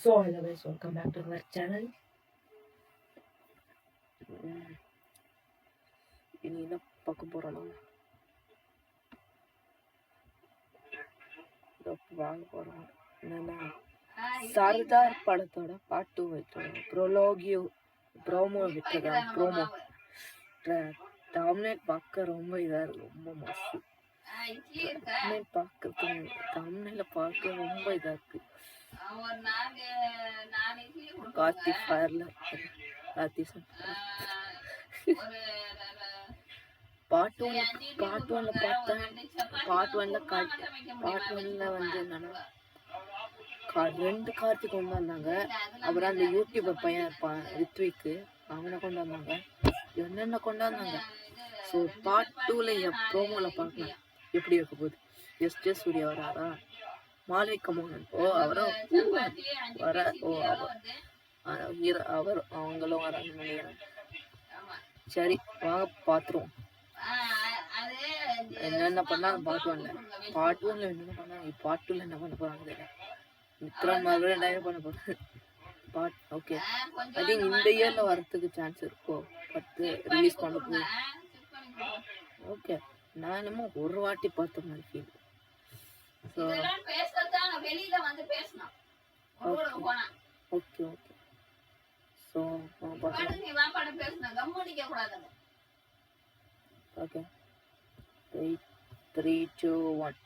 So hello guys, welcome back to our channel. இனி என்ன பார்க்க போறோம்னா வாங்க போறோம் என்னன்னா சர்தார் படத்தோட பார்ட் 2 வைக்கிறோம். ப்ரோமோ விட்டுருக்காங்க. ப்ரோமோ தம்ப்நெயில் பார்க்க ரொம்ப இதா இருக்கு, ரொம்ப மோசம். தம்ப்நெயில பார்க்க ரொம்ப இதா இருக்கு. கார்த்தி ஃபயர்ல கார்த்தி பார்ட் ஒன்ல பார்த்தேன். பார்ட் ஒன்ல வந்து என்னன்னா ரெண்டு கார்த்தி கொண்டு வந்தாங்க. அப்புறம் அந்த யூடியூபர் பையன் இருப்பான் ரித்விக்கு, அவனை கொண்டு வந்தாங்க. என்னென்ன கொண்டு வந்தாங்க. ஸோ பார்ட் 2ல ப்ரோமோல பார்க்கலாம் எப்படி இருக்க போகுது. எஸ் சூர்யா வராரா, மாளவிகா மோகன் அவரும் அவர் அவங்களும் வராங்கன்னு நினைக்கிறேன். சரி வாங்க பார்த்துருவோம் என்னென்ன பண்ணாங்க. பார்ட் ஒன்ல என்னென்ன பண்ணாங்க, பார்ட் 2ல என்ன பண்ண போறாங்க. மித்ரன் மறுபடியும் என்ன பண்ண போறாங்க. ஓகே, ஐ திங்க் இந்த இயர்ல வரதுக்கு சான்ஸ் இருக்கும். 10 ரிலீஸ் பண்ண போகுது. ஓகே, நான் என்னமோ ஒரு வாட்டி பார்த்த மாதிரி feel. Okay so okay 3, 2, 1.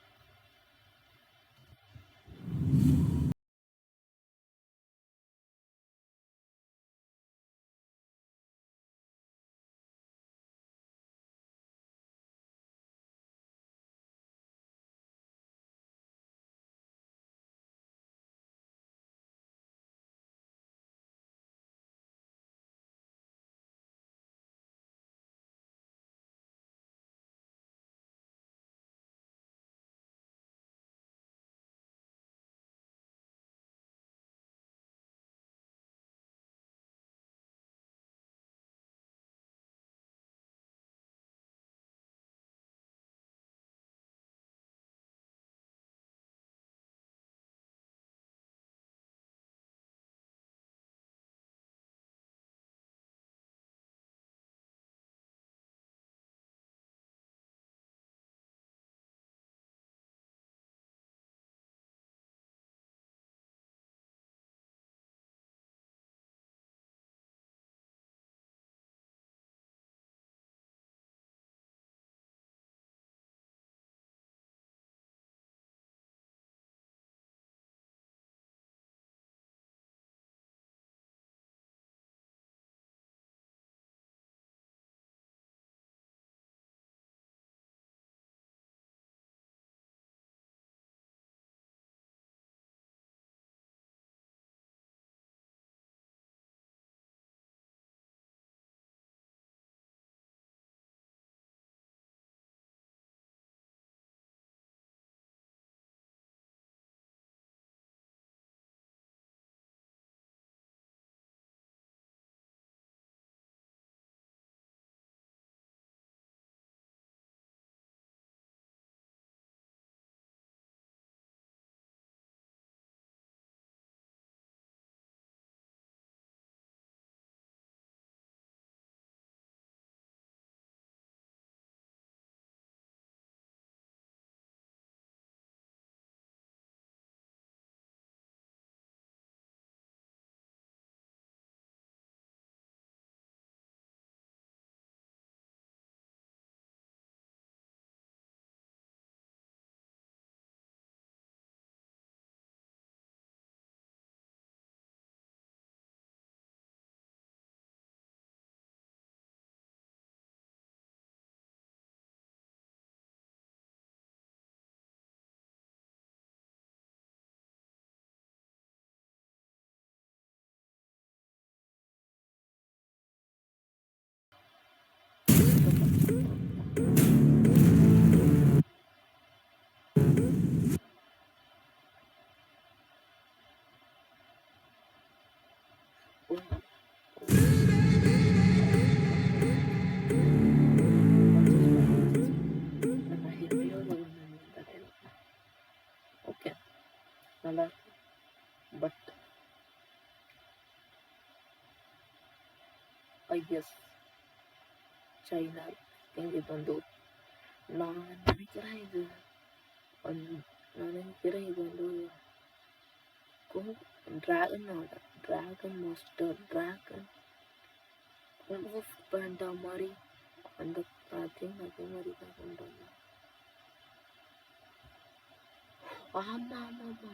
Okay, நல்லா பட் ஐஎஸ் சைனா. இது வந்து நான் நினைக்கிறேன் இது டிராகன் மாஸ்டர் பேண்டா மாதிரி அந்த அதே மாதிரி தான் கொண்டு வந்தேன். ஆமா ஆமா ஆமா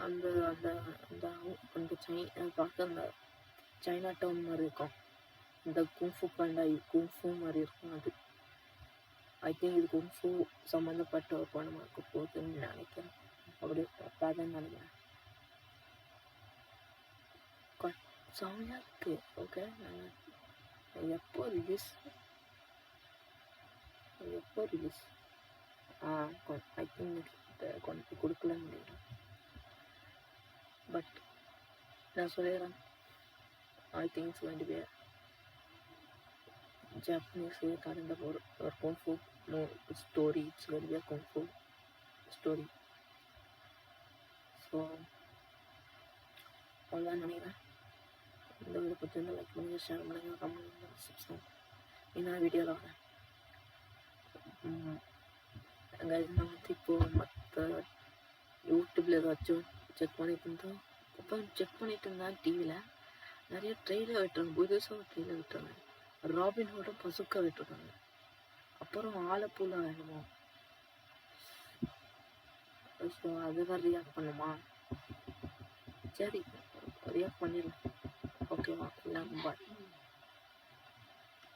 அந்த அந்த அந்த அந்த பார்க்க அந்த சைனா டவுன் மாதிரி இருக்கும். இந்த குங்ஃபு பேண்டா குங்ஃபு மாதிரி இருக்கும். அது ஐ திங்க் இது குங்ஃபு சம்மந்தப்பட்ட ஒரு படமாக இருக்க போகுதுன்னு நினைக்கிறேன். அப்படி அதான் நினைக்கிறேன். செம்மையா இருக்கு. ஓகே, எப்போ ரிலீஸ் ஐ திங்க் கொண்டு கொடுக்கலன்னு நினைக்கிறேன். பட் நான் சொல்லிடுறேன், I think it's going to be Japanese kind of or kung fu story. It's going to be a kung fu story. So அவ்வளோதான் நினைக்கிறேன். இந்த வீடியோ பிடிச்சிருந்தா லைக் பண்ணுங்க, ஷேர் பண்ணுங்க, கமெண்ட் பண்ணுங்க, சப்ஸ்கிரைப். இன்னொரு வீடியோவில் வரேன். நான் இப்போ மற்ற யூடியூப்ல ஏதாச்சும் செக் பண்ணிட்டு இருந்தோம். அப்போ செக் பண்ணிட்டு இருந்தேன். டிவியில் நிறைய ட்ரெயிலர் விட்டுருங்க, புதுசாக ஒரு ட்ரெயிலர் விட்டுருங்க. ராபின்ஹுட் பசுக்கா விட்டுருக்காங்க. அப்புறம் ஆலப்பூலா வேணுமா? ஸோ அதுதான் ரியாக்ட் பண்ணுமா? சரி, ரியாக்ட் பண்ணிடலாம். ஓகேவா? இல்லை பாய்.